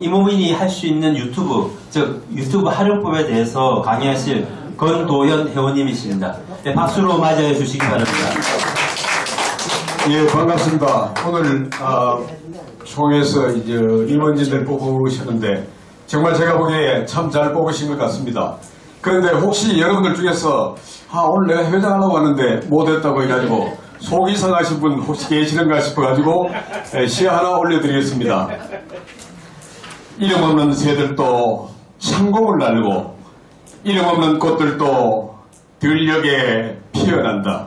임원인이 할 수 있는 유튜브, 즉 유튜브 활용법에 대해서 강의하실 권도현 회원님이십니다. 네, 박수로 맞이해 주시기 바랍니다. 예, 반갑습니다. 오늘 총에서 이제 임원진들 뽑으셨는데 정말 제가 보기에 참 잘 뽑으신 것 같습니다. 그런데 혹시 여러분들 중에서 오늘 내가 회장하려고 하는데 못했다고 해가지고 속이 상하신 분 혹시 계시는가 싶어가지고 시 하나 올려드리겠습니다. 이름 없는 새들도 창공을 날고 이름 없는 꽃들도 들녘에 피어난다.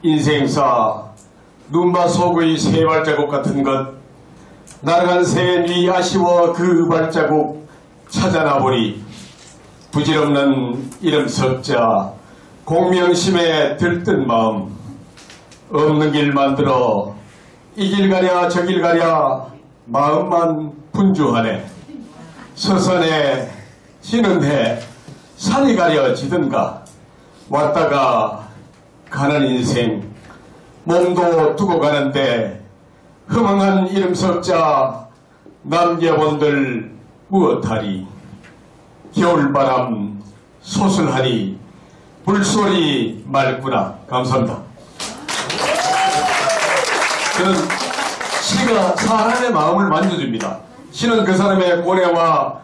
인생사 눈밭 속의 새 발자국 같은 것 날아간 새 위 아쉬워 그 발자국 찾아나보리. 부질없는 이름 석자 공명심에 들뜬 마음 없는 길 만들어 이 길 가랴 저 길 가랴 마음만 분주하네. 서산에 지는 해 산이 가려 지든가 왔다가 가는 인생 몸도 두고 가는데 허망한 이름 석자 남겨본들 무엇하리. 겨울바람 소슬하니 불소리 맑구나. 감사합니다. 저는 시가 사람의 마음을 만져줍니다. 시는 그 사람의 고뇌와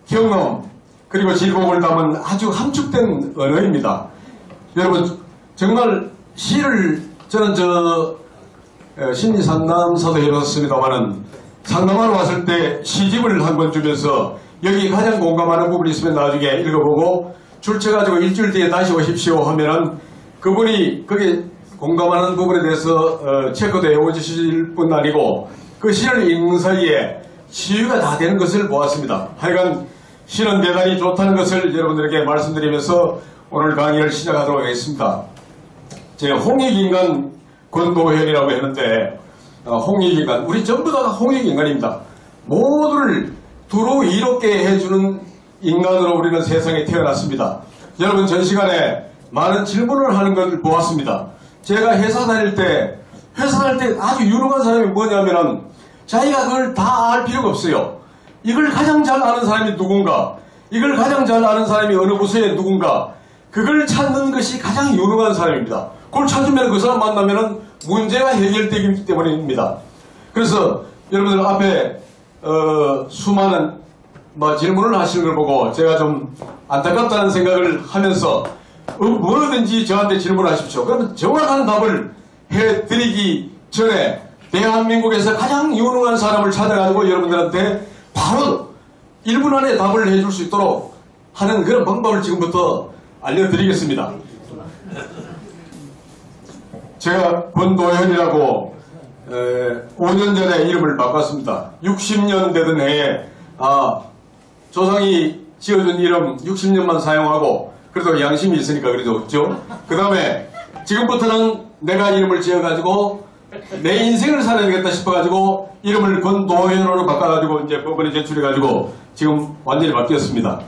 경험 그리고 즐거움을 담은 아주 함축된 언어입니다. 여러분 정말 시를 저는 신리 상담사도 해봤습니다만은 상담하러 왔을 때 시집을 한 권 주면서 여기 가장 공감하는 부분이 있으면 나중에 읽어보고 줄쳐가지고 일주일 뒤에 다시 오십시오 하면은 그분이 거기 공감하는 부분에 대해서 체크도 해오실 뿐 아니고 그 시를 읽는 사이에 치유가 다 되는 것을 보았습니다. 하여간 시는 대단히 좋다는 것을 여러분들에게 말씀드리면서 오늘 강의를 시작하도록 하겠습니다. 제가 홍익인간 권도현이라고 했는데 홍익인간 우리 전부 다 홍익인간입니다. 모두를 두루 이롭게 해주는 인간으로 우리는 세상에 태어났습니다. 여러분 전 시간에 많은 질문을 하는 것을 보았습니다. 제가 회사 다닐 때 아주 유능한 사람이 뭐냐면은 자기가 그걸 다 알 필요가 없어요. 이걸 가장 잘 아는 사람이 누군가, 이걸 가장 잘 아는 사람이 어느 부서에 누군가, 그걸 찾는 것이 가장 유능한 사람입니다. 그걸 찾으면 그 사람 만나면은 문제가 해결되기 때문입니다. 그래서 여러분들 앞에 수많은 질문을 하시는 걸 보고 제가 좀 안타깝다는 생각을 하면서 뭐든지 저한테 질문하십시오. 그러면 정확한 답을 해드리기 전에 대한민국에서 가장 유능한 사람을 찾아가지고 여러분들한테 바로 1분 안에 답을 해줄 수 있도록 하는 그런 방법을 지금부터 알려드리겠습니다. 제가 권도현이라고 5년 전에 이름을 바꿨습니다. 60년 되던 해에 조상이 지어준 이름 60년만 사용하고 그래도 양심이 있으니까 그래도 그 다음에 지금부터는 내가 이름을 지어가지고 내 인생을 살아야겠다 싶어가지고 이름을 권도현으로 바꿔가지고 이제 법원에 제출해가지고 지금 완전히 바뀌었습니다.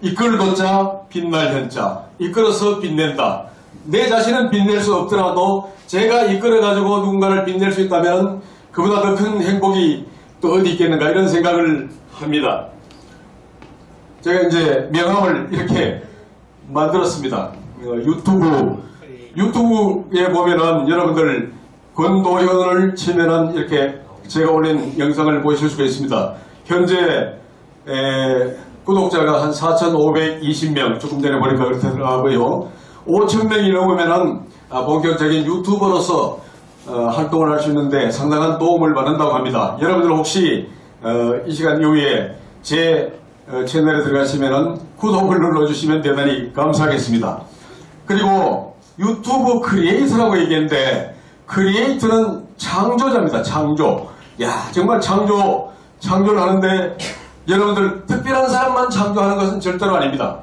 이끌고자 빛날 현자 이끌어서 빛낸다. 내 자신은 빛낼 수 없더라도 제가 이끌어가지고 누군가를 빛낼 수 있다면 그보다 더 큰 행복이 또 어디 있겠는가 이런 생각을 합니다. 제가 이제 명함을 이렇게 만들었습니다. 유튜브에 보면은 여러분들 권도현을 치면은 이렇게 제가 올린 영상을 보실 수가 있습니다. 현재 구독자가 한 4,520명 조금 전에 보니까 그렇더라고요. 5,000명이 넘으면은 본격적인 유튜버로서 활동을 할 수 있는데 상당한 도움을 받는다고 합니다. 여러분들 혹시 이 시간 이후에 제 채널에 들어가시면은 구독을 눌러주시면 대단히 감사하겠습니다. 그리고 유튜브 크리에이터라고 얘기했는데 크리에이터는 창조자입니다. 창조. 정말 창조를 하는데 여러분들 특별한 사람만 창조하는 것은 절대로 아닙니다.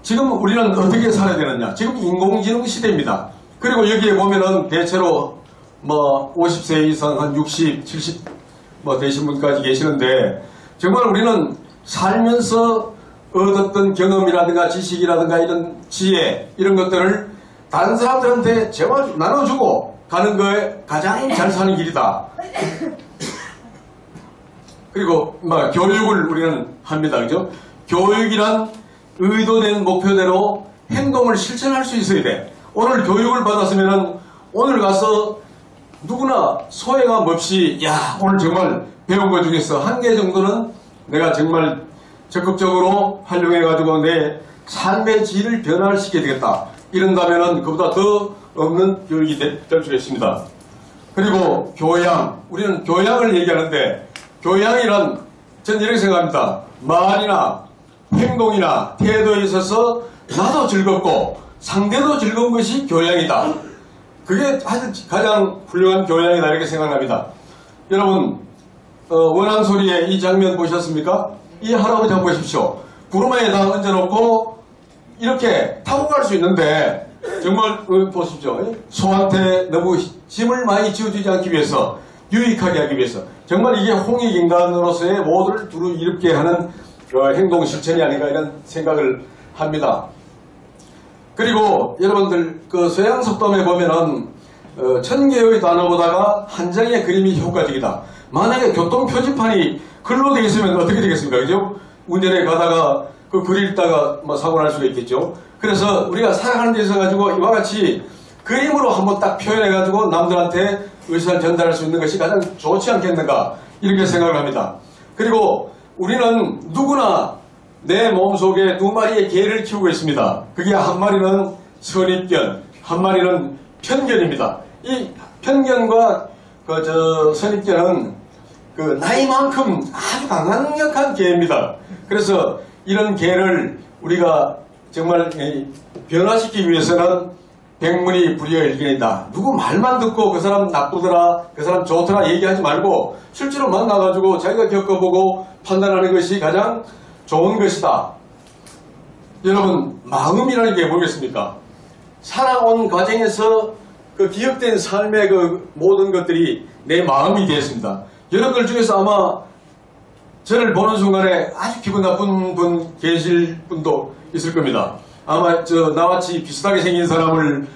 지금 우리는 어떻게 살아야 되느냐. 지금 인공지능 시대입니다. 그리고 여기에 보면은 대체로 50세 이상 한 60, 70 되신 분까지 계시는데 정말 우리는 살면서 얻었던 경험이라든가 지식이라든가 이런 지혜 이런 것들을 다른 사람들한테 제발 나눠주고 가는 거에 가장 잘 사는 길이다. 그리고 막 교육을 우리는 합니다. 그죠? 교육이란 의도된 목표대로 행동을 실천할 수 있어야 돼. 오늘 교육을 받았으면은 오늘 가서 누구나 소외감 없이 야 오늘 정말 배운 것 중에서 한 개 정도는 내가 정말 적극적으로 활용해가지고 내 삶의 질을 변화시켜야 되겠다. 이런다면은 그보다 더 없는 교육이 될 수 있습니다. 그리고 교양, 우리는 교양을 얘기하는데 교양이란 전 이렇게 생각합니다. 말이나 행동이나 태도에 있어서 나도 즐겁고 상대도 즐거운 것이 교양이다. 그게 가장 훌륭한 교양이다 이렇게 생각합니다. 여러분 원앙소리의 이 장면 보셨습니까? 이 할아버지 한번 보십시오. 구루마에다 얹어놓고 이렇게 타고 갈 수 있는데 정말 보십시오. 소한테 너무 짐을 많이 지어주지 않기 위해서 유익하게 하기 위해서 정말 이게 홍익인간으로서의 모두를 두루 이롭게 하는 행동 실천이 아닌가 이런 생각을 합니다. 그리고 여러분들 그 서양속담에 보면은 1000개의 단어보다가 한 장의 그림이 효과적이다. 만약에 교통표지판이 글로 되어 있으면 어떻게 되겠습니까? 그죠? 운전에 가다가 그 글 읽다가 사고 날 수가 있겠죠. 그래서 우리가 살아가는 데 있어 가지고 이와 같이 그림으로 한번 딱 표현해 가지고 남들한테 의사를 전달할 수 있는 것이 가장 좋지 않겠는가 이렇게 생각을 합니다. 그리고 우리는 누구나 내 몸속에 두 마리의 개를 키우고 있습니다. 그게 한 마리는 선입견, 한 마리는 편견입니다. 이 편견과 선입견은 그 나이만큼 아주 강력한 개입니다. 그래서 이런 개를 우리가 정말 변화시키기 위해서는 백문이 불여일견이다. 누구 말만 듣고 그 사람 나쁘더라, 그 사람 좋더라 얘기하지 말고 실제로 만나가지고 자기가 겪어보고 판단하는 것이 가장 좋은 것이다. 여러분 마음이라는 게 뭐겠습니까? 살아온 과정에서 그 기억된 삶의 그 모든 것들이 내 마음이 되었습니다. 여러분들 중에서 아마 저를 보는 순간에 아주 기분 나쁜 분 계실 분도 있을 겁니다. 아마 나같이 비슷하게 생긴 사람을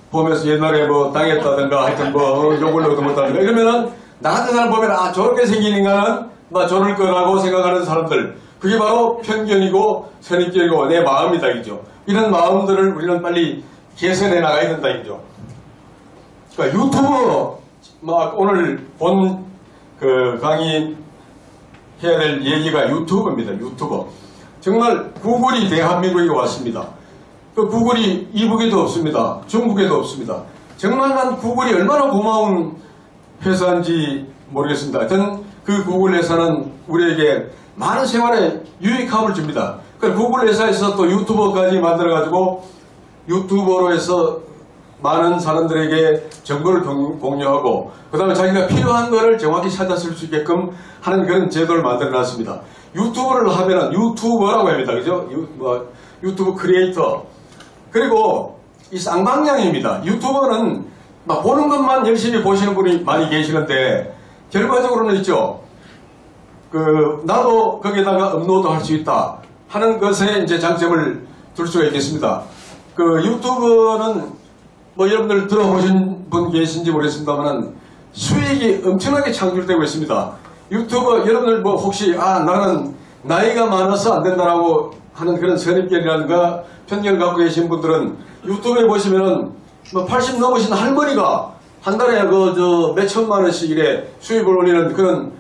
보면서 옛날에 당했다든가 하여튼 욕을 얻어먹다든가 이러면은 나 같은 사람 보면 아 저렇게 생긴 인간은 저럴 거라고 생각하는 사람들 그게 바로 편견이고 선입견이고 내 마음이다 이죠. 이런 마음들을 우리는 빨리 개선해 나가야 된다 이죠. 그러니까 유튜브 오늘 본 그 강의 해야 될 얘기가 유튜브입니다. 유튜브. 정말 구글이 대한민국에 왔습니다. 그 구글이 이북에도 없습니다. 중국에도 없습니다. 정말 난 구글이 얼마나 고마운 회사인지 모르겠습니다. 하여튼 그 구글 회사는 우리에게 많은 생활에 유익함을 줍니다. 그 구글 회사에서 또 유튜버까지 만들어가지고 유튜버로 해서 많은 사람들에게 정보를 공유하고 그 다음에 자기가 필요한 거를 정확히 찾았을 수 있게끔 하는 그런 제도를 만들어 놨습니다. 유튜브를 하면은 유튜버라고 합니다. 그죠? 유튜브 크리에이터. 그리고 이 쌍방향입니다. 유튜버는 보는 것만 열심히 보시는 분이 많이 계시는데 결과적으로는 있죠. 나도 거기에다가 업로드 할 수 있다 하는 것에 이제 장점을 둘 수가 있겠습니다. 유튜브는 여러분들 들어보신 분 계신지 모르겠습니다만 수익이 엄청나게 창출되고 있습니다. 유튜브 여러분들 혹시 나는 나이가 많아서 안 된다라고 하는 그런 선입견이라든가 편견을 갖고 계신 분들은 유튜브에 보시면은 80 넘으신 할머니가 한 달에 몇 천만 원씩 이래 수입을 올리는 그런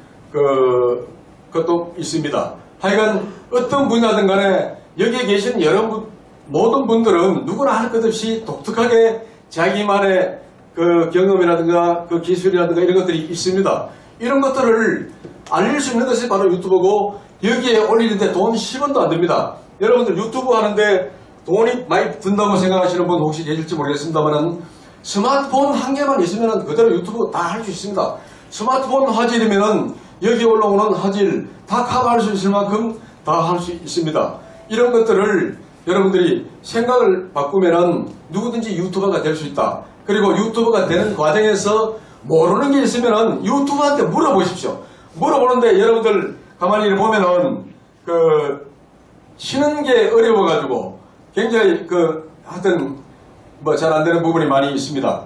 것도 있습니다. 하여간 어떤 분야든 간에 여기에 계신 모든 분들은 누구나 할 것 없이 독특하게 자기만의 그 경험이라든가 그 기술이라든가 이런 것들이 있습니다. 이런 것들을 알릴 수 있는 것이 바로 유튜브고 여기에 올리는데 돈 10원도 안 듭니다. 여러분들 유튜브 하는데 돈이 많이 든다고 생각하시는 분 혹시 계실지 모르겠습니다만 스마트폰 한 개만 있으면 그대로 유튜브 다 할 수 있습니다. 스마트폰 화질이면 여기 올라오는 화질 다 커버할 수 있을 만큼 다 할 수 있습니다. 이런 것들을 여러분들이 생각을 바꾸면은 누구든지 유튜버가 될 수 있다. 그리고 유튜버가 되는 과정에서 모르는 게 있으면은 유튜버한테 물어보십시오. 물어보는데 여러분들 가만히 보면은 쉬는 게 어려워가지고 굉장히 하여튼 잘 안 되는 부분이 많이 있습니다.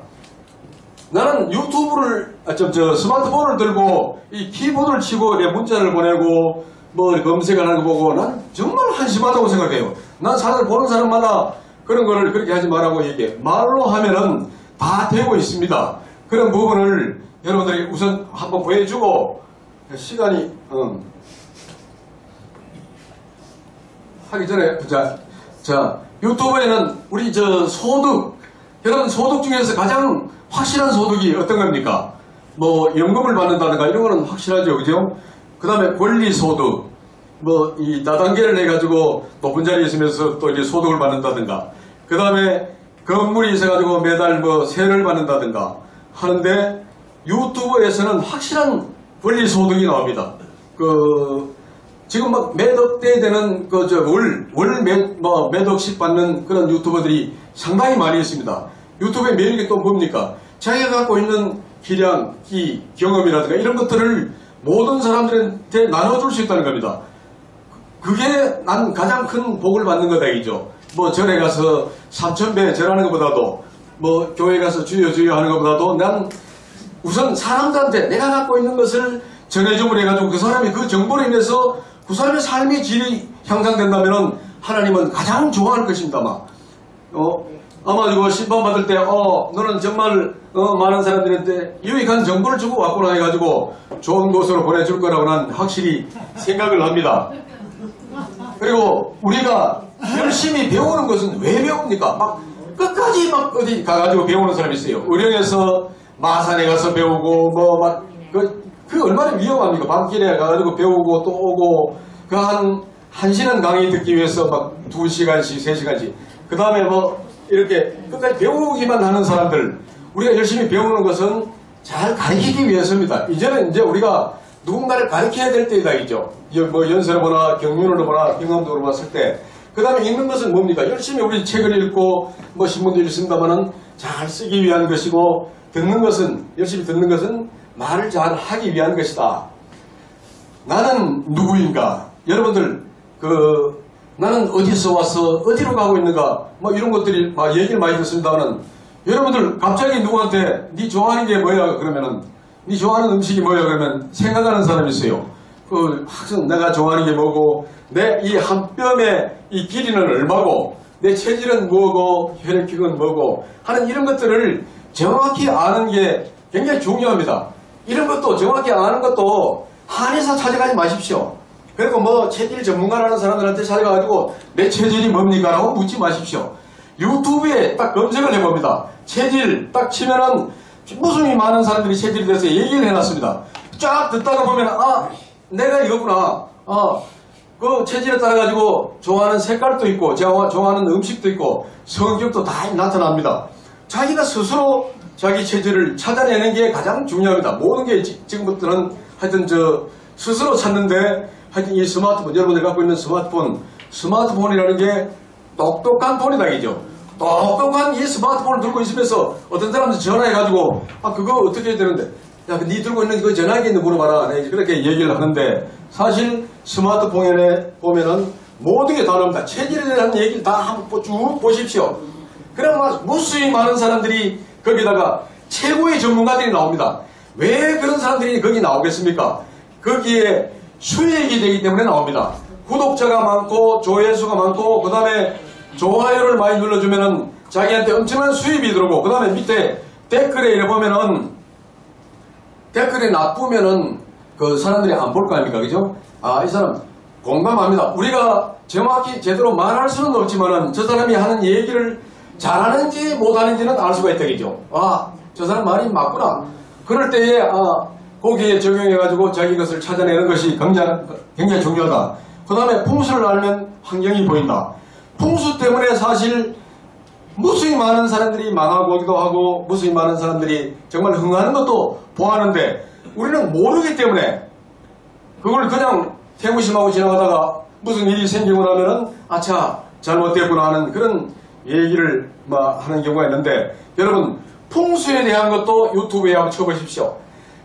나는 유튜브를, 스마트폰을 들고 이 키보드를 치고 내 문자를 보내고 뭐 검색을 하는 거 보고 난 정말 한심하다고 생각해요. 난 사람을 보는 사람마다 그런 거를 그렇게 하지 말라고 얘기해. 말로 하면은 다 되고 있습니다. 그런 부분을 여러분들이 우선 한번 보여주고 시간이 하기 전에 자 유튜브에는 우리 소득 여러분 소득 중에서 가장 확실한 소득이 어떤 겁니까? 뭐 연금을 받는다든가 이런 거는 확실하죠, 그죠? 그 다음에 권리소득 뭐 이 다단계를 해가지고 높은 자리에 있으면서 또 이제 소득을 받는다든가 그 다음에 건물이 있어가지고 매달 뭐 세를 받는다든가 하는데 유튜브에서는 확실한 권리소득이 나옵니다. 지금 막 몇억 대 되는 몇 억씩 받는 그런 유튜버들이 상당히 많이 있습니다. 유튜브의 매력이 또 뭡니까? 자기가 갖고 있는 기량, 경험이라든가 이런 것들을 모든 사람들한테 나눠줄 수 있다는 겁니다. 그게 난 가장 큰 복을 받는 거다 이죠. 뭐 절에 가서 3000배 절하는 것보다도 뭐 교회 가서 주여 주여 하는 것보다도 난 우선 사람들한테 내가 갖고 있는 것을 전해줌으로 해가지고 그 사람이 그 정보로 인해서 그 사람의 삶의 질이 향상된다면 하나님은 가장 좋아할 것입니다. 아마 이거 심판 받을 때 너는 정말 많은 사람들한테 유익한 정보를 주고 왔구나 해가지고 좋은 곳으로 보내줄 거라고 난 확실히 생각을 합니다. 그리고 우리가 열심히 배우는 것은 왜 배웁니까? 막 끝까지 막 어디 가가지고 배우는 사람이 있어요. 의령에서 마산에 가서 배우고 그 얼마나 위험합니까? 밤길에 가가지고 배우고 또 오고 한 시간 강의 듣기 위해서 막 2시간씩 3시간씩 그 다음에 뭐 이렇게 끝까지 배우기만 하는 사람들 우리가 열심히 배우는 것은 잘 가르치기 위해서입니다. 이제는 이제 우리가 누군가를 가르쳐야 될 때이다 이죠. 뭐 연세를 보나 경륜을 보나 경험적으로 봤을 때 그 다음에 읽는 것은 뭡니까? 열심히 우리 책을 읽고 뭐 신문도 읽습니다만은 잘 쓰기 위한 것이고 열심히 듣는 것은 말을 잘 하기 위한 것이다. 나는 누구인가? 여러분들 나는 어디서 와서 어디로 가고 있는가? 뭐 이런 것들이 막 얘기를 많이 듣습니다만은 여러분들 갑자기 누구한테 네 좋아하는 게 뭐야? 그러면은 네 좋아하는 음식이 뭐야? 그러면 생각하는 사람이 있어요. 항상 내가 좋아하는 게 뭐고 내 이 한 뼘의 이 길이는 얼마고 내 체질은 뭐고 혈액형은 뭐고 하는 이런 것들을 정확히 아는 게 굉장히 중요합니다. 이런 것도 정확히 아는 것도 한의사 찾아가지 마십시오. 그리고 뭐 체질 전문가라는 사람들한테 찾아가가지고 내 체질이 뭡니까? 라고 묻지 마십시오. 유튜브에 딱 검색을 해봅니다. 체질 딱 치면은 무수히 많은 사람들이 체질에 대해서 얘기를 해놨습니다. 쫙 듣다가 보면 내가 이거구나. 그 체질에 따라가지고 좋아하는 색깔도 있고 좋아하는 음식도 있고 성격도 다 나타납니다. 자기가 스스로 자기 체질을 찾아내는 게 가장 중요합니다. 모든 게 지금부터는 하여튼 스스로 찾는데 하여튼 이 스마트폰 여러분들이 갖고 있는 스마트폰이라는 게 똑똑한 폰이다 이죠. 똑똑한 이 스마트폰을 들고 있으면서 어떤 사람들 전화해가지고 그거 어떻게 해야 되는데 야, 니 들고 있는 그 전화기 있는 물어봐라. 네, 그렇게 얘기를 하는데 사실 스마트폰에 보면은 모든 게 다 나옵니다. 체질에 대한 얘기를 다 한번 쭉 보십시오. 그러면 무수히 많은 사람들이 거기다가 최고의 전문가들이 나옵니다. 왜 그런 사람들이 거기 나오겠습니까? 거기에 수익이 되기 때문에 나옵니다. 구독자가 많고 조회수가 많고 그 다음에 좋아요를 많이 눌러주면은 자기한테 엄청난 수입이 들어오고 그 다음에 밑에 댓글에 이래 보면은 댓글이 나쁘면은 그 사람들이 안 볼 거 아닙니까? 그죠? 이 사람 공감합니다. 우리가 정확히 제대로 말할 수는 없지만은 저 사람이 하는 얘기를 잘하는지 못하는지는 알 수가 있다. 그죠? 저 사람 말이 맞구나. 그럴 때에 거기에 적용해가지고 자기 것을 찾아내는 것이 굉장히 중요하다. 그 다음에 풍수를 알면 환경이 보인다. 풍수 때문에 사실 무수히 많은 사람들이 망하기도 하고 무수히 많은 사람들이 정말 흥하는 것도 보았는데 우리는 모르기 때문에 그걸 그냥 태무심하고 지나가다가 무슨 일이 생기고 나면은 잘못됐구나 하는 그런 얘기를 하는 경우가 있는데 여러분 풍수에 대한 것도 유튜브에 한번 쳐보십시오.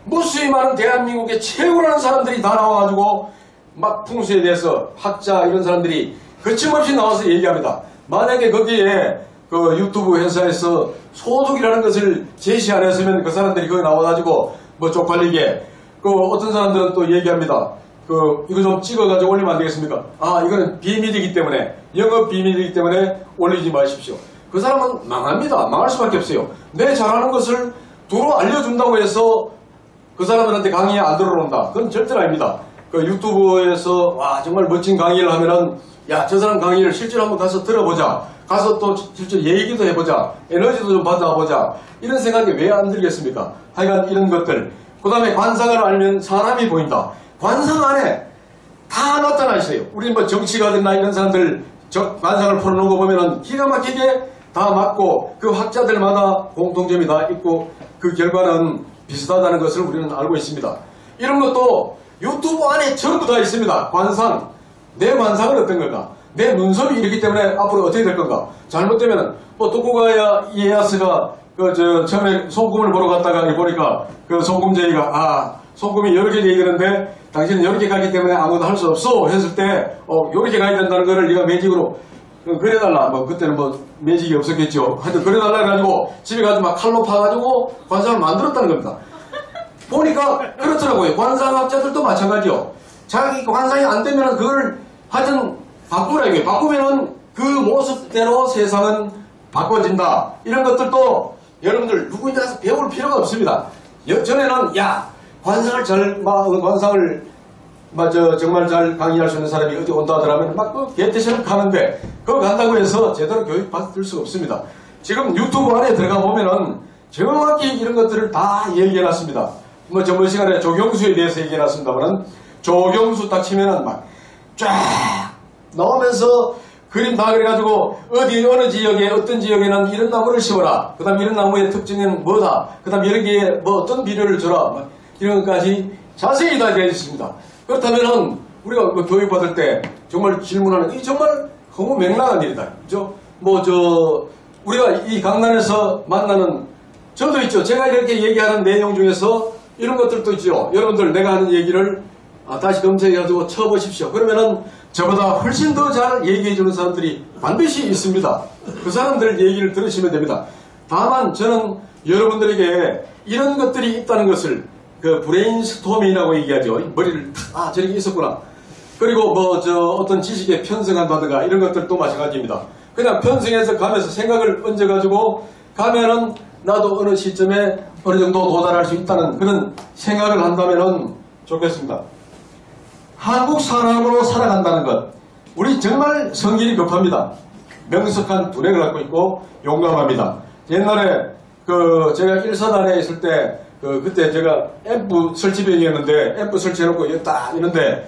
무수히 많은 대한민국의 최고라는 사람들이 다 나와가지고 막 풍수에 대해서 학자 이런 사람들이 거침없이 나와서 얘기합니다. 만약에 거기에 그 유튜브 회사에서 소득이라는 것을 제시 안 했으면 그 사람들이 거기 나와가지고 뭐 쪽팔리게 그 어떤 사람들은 또 얘기합니다. 그 이거 좀 찍어가지고 올리면 안 되겠습니까? 아 이거는 비밀이기 때문에 영업 비밀이기 때문에 올리지 마십시오. 그 사람은 망합니다. 망할 수밖에 없어요. 내 잘하는 것을 두루 알려준다고 해서 그 사람들한테 강의에 안 들어온다. 그건 절대로 아닙니다. 그 유튜브에서 와 정말 멋진 강의를 하면은 야 저 사람 강의를 실제로 한번 가서 들어보자. 가서 또 실제로 얘기도 해보자. 에너지도 좀 받아보자. 이런 생각이 왜 안 들겠습니까? 하여간 이런 것들. 그 다음에 관상을 알면 사람이 보인다. 관상 안에 다 나타나 있어요. 우리 뭐 정치가든나 이런 사람들 관상을 풀어놓은 거 보면은 기가 막히게 다 맞고 그 학자들마다 공통점이 다 있고 그 결과는 비슷하다는 것을 우리는 알고 있습니다. 이런 것도 유튜브 안에 전부 다 있습니다. 관상. 내 관상은 어떤 건가? 내 눈썹이 이렇기 때문에 앞으로 어떻게 될 건가? 잘못되면은 뭐 도쿠가와 이에야스가 처음에 손금을 보러 갔다가 보니까 그 손금제이가 손금이 이렇게 돼 있는데 당신은 이렇게 가기 때문에 아무도 할 수 없어 했을 때 이렇게 가야 된다는 거를 네가 매직으로 그려달라. 뭐 그때는 뭐 매직이 없었겠죠. 하여튼 그려달라 해가지고 집에 가서 막 칼로 파가지고 관상을 만들었다는 겁니다. 보니까 그렇더라고요. 관상학자들도 마찬가지요. 자기 관상이 안 되면은 그걸 하여튼 바꾸라 이거예요. 바꾸면은 그 모습대로 세상은 바꿔진다. 이런 것들도 여러분들 누구인지 가서 배울 필요가 없습니다. 전에는 관상을 정말 잘 강의할 수 있는 사람이 어디 온다 하더라면 막 개태처럼 가는데 그거 간다고 해서 제대로 교육받을 수가 없습니다. 지금 유튜브 안에 들어가 보면은 정확히 이런 것들을 다 얘기해 놨습니다. 뭐 저번 시간에 조경수에 대해서 얘기해 놨습니다만은 조경수 딱 치면은 막 쫙 나오면서 그림 다 그래가지고 어느 지역에 어떤 지역에는 이런 나무를 심어라. 그 다음 이런 나무의 특징은 뭐다. 그 다음 여기에 뭐 어떤 비료를 줘라. 막 이런 것까지 자세히 다 되어 있습니다. 그렇다면은 우리가 뭐 교육받을 때 정말 질문하는 이 정말 너무 맹랑한 일이다. 그죠? 우리가 이 강단에서 만나는 저도 있죠. 제가 이렇게 얘기하는 내용 중에서 이런 것들도 있죠. 여러분들 내가 하는 얘기를 다시 검색해가지고 쳐보십시오. 그러면은 저보다 훨씬 더 잘 얘기해주는 사람들이 반드시 있습니다. 그 사람들 얘기를 들으시면 됩니다. 다만 저는 여러분들에게 이런 것들이 있다는 것을 그 브레인스토밍이라고 얘기하죠. 머리를 저렇게 있었구나. 그리고 어떤 지식에 편성한다든가 이런 것들도 마찬가지입니다. 그냥 편성해서 가면서 생각을 얹어가지고 가면은 나도 어느 시점에 어느 정도 도달할 수 있다는 그런 생각을 한다면은 좋겠습니다. 한국 사람으로 살아간다는 것. 우리 정말 성질이 급합니다. 명석한 두뇌를 갖고 있고 용감합니다. 옛날에 제가 일사단에 있을 때 그때 제가 앰프 설치병이었는데 앰프 설치해놓고 딱 이런데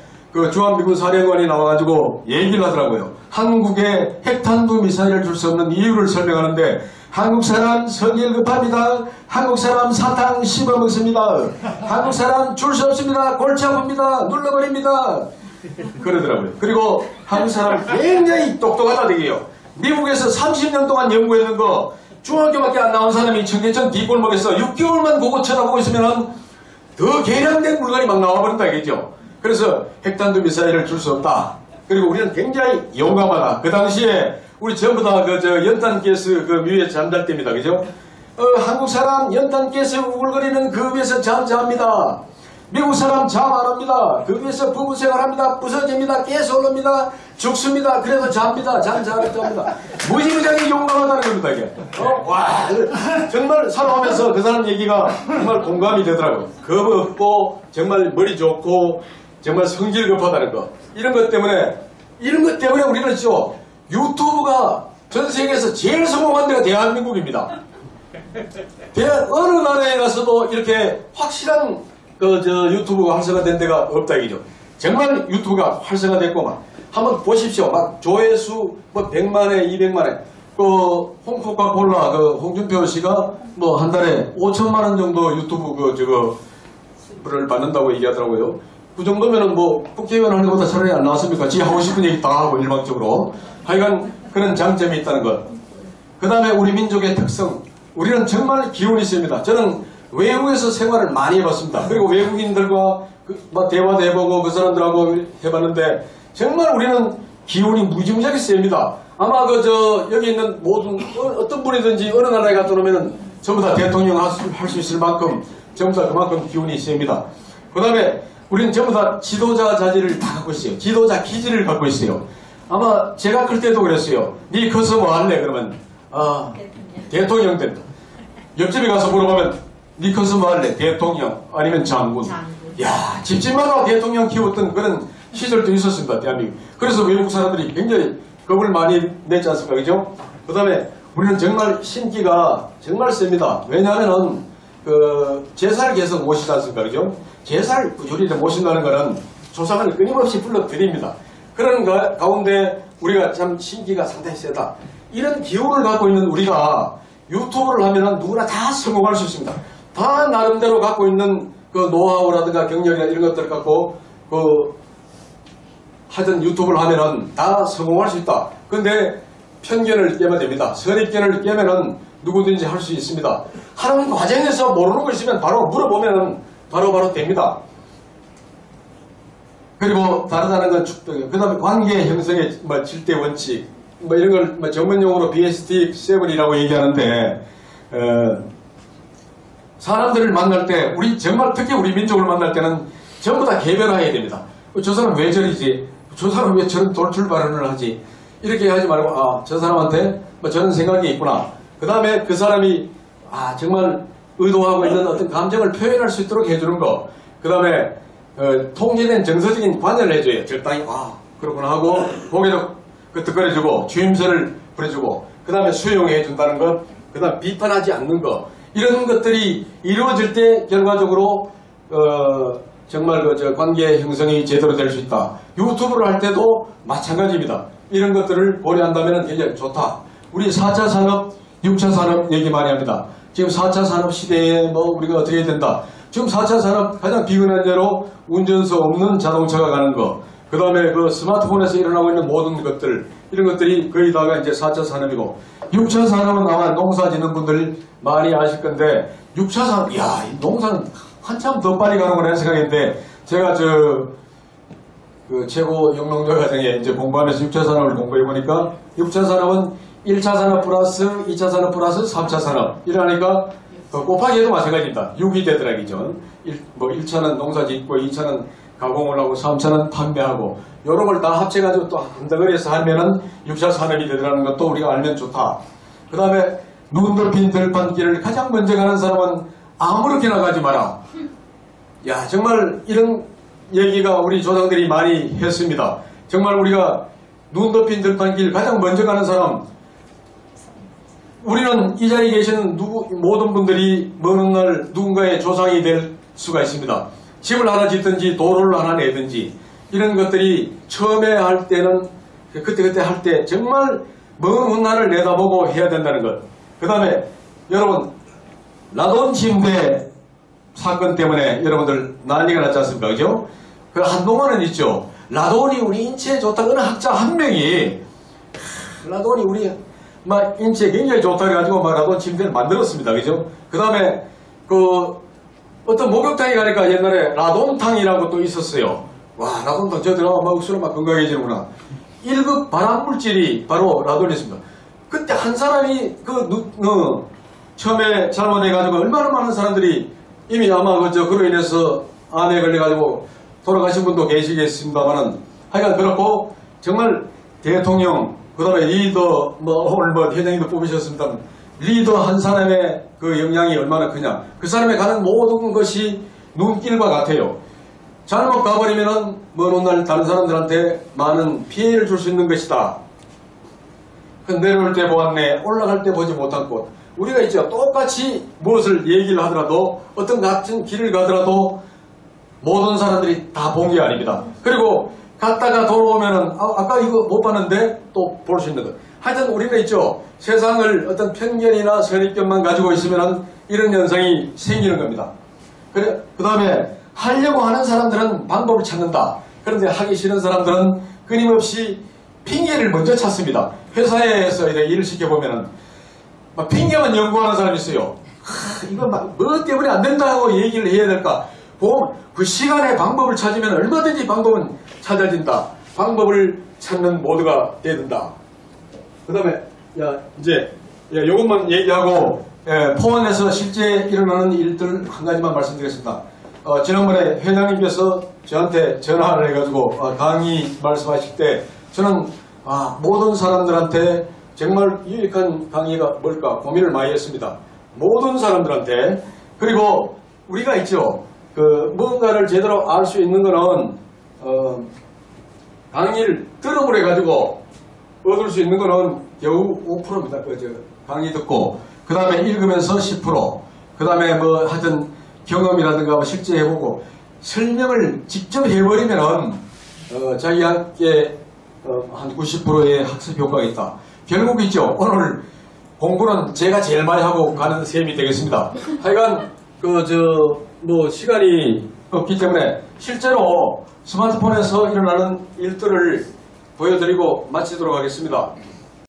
주한미군 사령관이 나와가지고 얘기를 하더라고요. 한국에 핵탄두 미사일을 줄 수 없는 이유를 설명하는데 한국 사람 성질 급합니다. 한국 사람 사탕 씹어 먹습니다. 한국 사람 줄 수 없습니다. 골치 아픕니다. 눌러버립니다. 그러더라고요. 그리고 한국 사람 굉장히 똑똑하다대기요. 미국에서 30년 동안 연구했는 거 중학교밖에 안 나온 사람이 청계천 뒷골목에서 6개월만 보고 쳐다보고 있으면 더 개량된 물건이 막 나와버린다 이겠죠. 그래서 핵탄두 미사일을 줄 수 없다. 그리고 우리는 굉장히 용감하다. 그 당시에 우리 전부 다 연탄가스 위에 잠잘 때입니다. 그죠? 한국 사람 연탄가스 우글거리는 그 위에서 잠자합니다. 미국 사람 잠 안 합니다. 그 위에서 부부 생활합니다. 부서집니다. 가스 오릅니다. 죽습니다. 그래도 잡니다. 잠 잘 잡니다. 무지무지하게 용감하다는 겁니다. 이게. 정말 살아오면서 그 사람 얘기가 정말 공감이 되더라고요. 겁 없고 정말 머리 좋고 정말 성질 급하다는 거. 이런 것 때문에 우리는 유튜브가 전 세계에서 제일 성공한 데가 대한민국입니다. 어느 나라에 가서도 이렇게 확실한 유튜브가 활성화된 데가 없다 이죠. 정말 유튜브가 활성화됐고 한번 보십시오. 조회수 100만회, 200만회. 홍코카콜라 홍준표 씨가 한 달에 5천만 원 정도 유튜브 를 받는다고 얘기하더라고요. 그 정도면은 국회의원 하는 것보다 차라리 안 나왔습니까? 지 하고 싶은 얘기 다 하고 일방적으로. 하여간 그런 장점이 있다는 것. 그 다음에 우리 민족의 특성. 우리는 정말 기운이 있습니다. 저는 외국에서 생활을 많이 해봤습니다. 그리고 외국인들과 대화도 해보고 그 사람들하고 해봤는데 정말 우리는 기운이 무지무지하게 셉니다. 아마 여기 있는 모든 어떤 분이든지 어느 나라에 갔다 오면은 전부 다 대통령 할 수 있을 만큼 전부 다 그만큼 기운이 있습니다. 그 다음에 우리는 전부 다 지도자 자질을 다 갖고 있어요. 지도자 기질을 갖고 있어요. 아마 제가 클 때도 그랬어요. 니 커서 뭐 할래? 그러면 대통령 된다. 옆집에 가서 물어보면 니 커서 뭐 할래? 대통령 아니면 장군. 야, 집집마다 대통령 키웠던 그런 시절도 있었습니다. 대한민국. 그래서 외국 사람들이 굉장히 겁을 많이 냈지 않습니까? 그죠? 그 다음에 우리는 정말 신기가 정말 셉니다. 왜냐하면은 제사를 계속 모시지 않습니까? 그죠? 제사를 꾸준히 모신다는 것은 조상을 끊임없이 불러드립니다. 그런 가운데 우리가 참 신기가 상당히 세다. 이런 기운을 갖고 있는 우리가 유튜브를 하면은 누구나 다 성공할 수 있습니다. 다 나름대로 갖고 있는 노하우라든가 경력이나 이런 것들을 갖고 하여튼 유튜브를 하면은 다 성공할 수 있다. 근데 편견을 깨면 됩니다. 선입견을 깨면은 누구든지 할 수 있습니다. 하는 과정에서 모르는 거 있으면 바로 물어보면은 바로 됩니다. 그리고 다르다는 건 축복이에요. 그 다음에 관계 형성의 7대 원칙, 이런 걸 전문용어로 BST7이라고 얘기하는데, 사람들을 만날 때, 특히 우리 민족을 만날 때는 전부 다 개별화해야 됩니다. 저 사람 왜 저리지? 저 사람 왜 저런 돌출 발언을 하지? 이렇게 하지 말고, 저 사람한테 저런 생각이 있구나. 그 다음에 그 사람이, 정말 의도하고 있는 어떤 감정을 표현할 수 있도록 해주는 거. 그 다음에, 통제된 정서적인 관여를 해줘요. 적당히, 그렇구나 하고, 고개도 끄덕거려주고, 주임새를 부려주고, 그 다음에 수용해준다는 것, 그 다음 비판하지 않는 것. 이런 것들이 이루어질 때 결과적으로, 정말 관계 형성이 제대로 될 수 있다. 유튜브를 할 때도 마찬가지입니다. 이런 것들을 고려한다면 굉장히 좋다. 우리 4차 산업, 6차 산업 얘기 많이 합니다. 지금 4차 산업 시대에 우리가 어떻게 해야 된다. 지금 4차 산업 가장 비근한 대로 운전수 없는 자동차가 가는 거. 그 다음에 스마트폰에서 일어나고 있는 모든 것들. 이런 것들이 거의 다가 이제 4차 산업이고. 6차 산업은 아마 농사 짓는 분들 많이 아실 건데, 6차 산업, 이 농사는 한참 더 빨리 가는구나 생각했는데, 제가 최고 영농조 과정에 이제 공부하면서 6차 산업을 공부해보니까, 6차 산업은 1차 산업 플러스 2차 산업 플러스 3차 산업. 이러니까, 곱하기 해도 마찬가지입니다. 6이 되더라기죠. 1차는 농사 짓고, 2차는 가공을 하고, 3차는 판매하고, 요런 걸 다 합쳐가지고 또 한 덩어리에서 하면은 6차 산업이 되더라는 것도 우리가 알면 좋다. 그 다음에, 눈 덮인 들판길을 가장 먼저 가는 사람은 아무렇게나 가지 마라. 야, 정말 이런 얘기가 우리 조상들이 많이 했습니다. 정말 우리가 눈 덮인 들판길 가장 먼저 가는 사람, 우리는 이 자리에 계시는 모든 분들이 먼 날 누군가의 조상이 될 수가 있습니다. 집을 하나 짓든지 도로를 하나 내든지 이런 것들이 처음에 할 때는 그때 할 때 정말 먼 훗날을 내다보고 해야 된다는 것. 그 다음에 여러분 라돈 침대 사건 때문에 여러분들 난리가 났지 않습니까? 그죠? 한동안은 있죠. 라돈이 우리 인체에 좋다고 어느 학자 한 명이 라돈이 우리 인체에 굉장히 좋다고 해가지고 라돈 침대를 만들었습니다. 그죠? 그 다음에 어떤 목욕탕에 가니까 옛날에 라돈탕이라고 또 있었어요. 와, 라돈탕 저 들어가면 먹수로 건강해지는구나. 1급 발암물질이 바로 라돈이었습니다. 그때 한 사람이 처음에 잘못해가지고 얼마나 많은 사람들이 이미 아마 그로 인해서 암에 걸려가지고 돌아가신 분도 계시겠습니다만은 하여간 그렇고 정말 대통령 그 다음에 리더 오늘 회장님도 뽑으셨습니다. 리더 한 사람의 영향이 얼마나 크냐. 그 사람이 가는 모든 것이 눈길과 같아요. 잘못 가버리면은 먼 훗날 다른 사람들한테 많은 피해를 줄 수 있는 것이다. 내려올 때 보았네, 올라갈 때 보지 못한 곳. 우리가 있죠. 똑같이 무엇을 얘기를 하더라도 어떤 같은 길을 가더라도 모든 사람들이 다 본 게 아닙니다. 그리고 갔다가 돌아오면은 아까 이거 못 봤는데 또 볼 수 있는 것. 하여튼 우리가 있죠. 세상을 어떤 편견이나 선입견만 가지고 있으면은 이런 현상이 생기는 겁니다. 그 다음에 하려고 하는 사람들은 방법을 찾는다. 그런데 하기 싫은 사람들은 끊임없이 핑계를 먼저 찾습니다. 회사에서 일을 시켜보면은 핑계만 연구하는 사람이 있어요. 이거 뭐 때문에 안 된다고 얘기를 해야 될까? 그 시간에 방법을 찾으면 얼마든지 방법은 찾아진다. 방법을 찾는 모두가 돼야 된다. 그다음에 이제 요것만 얘기하고 포항에서 실제 일어나는 일들 한 가지만 말씀드리겠습니다. 지난번에 회장님께서 저한테 전화를 해가지고 강의 말씀하실 때 저는 모든 사람들한테 정말 유익한 강의가 뭘까 고민을 많이 했습니다. 모든 사람들한테. 그리고 우리가 있죠. 뭔가를 제대로 알 수 있는 거는 강의를 들음으로 해가지고 얻을 수 있는 거는 겨우 5%입니다. 강의 듣고 그 다음에 읽으면서 10%, 그 다음에 뭐 하여튼 경험이라든가 뭐 실제 해보고 설명을 직접 해버리면은 자기한테 한 90%의 학습 효과가 있다. 결국 있죠. 오늘 공부는 제가 제일 많이 하고 가는 셈이 되겠습니다. 하여간 뭐 시간이 없기 때문에 실제로 스마트폰에서 일어나는 일들을 보여드리고 마치도록 하겠습니다.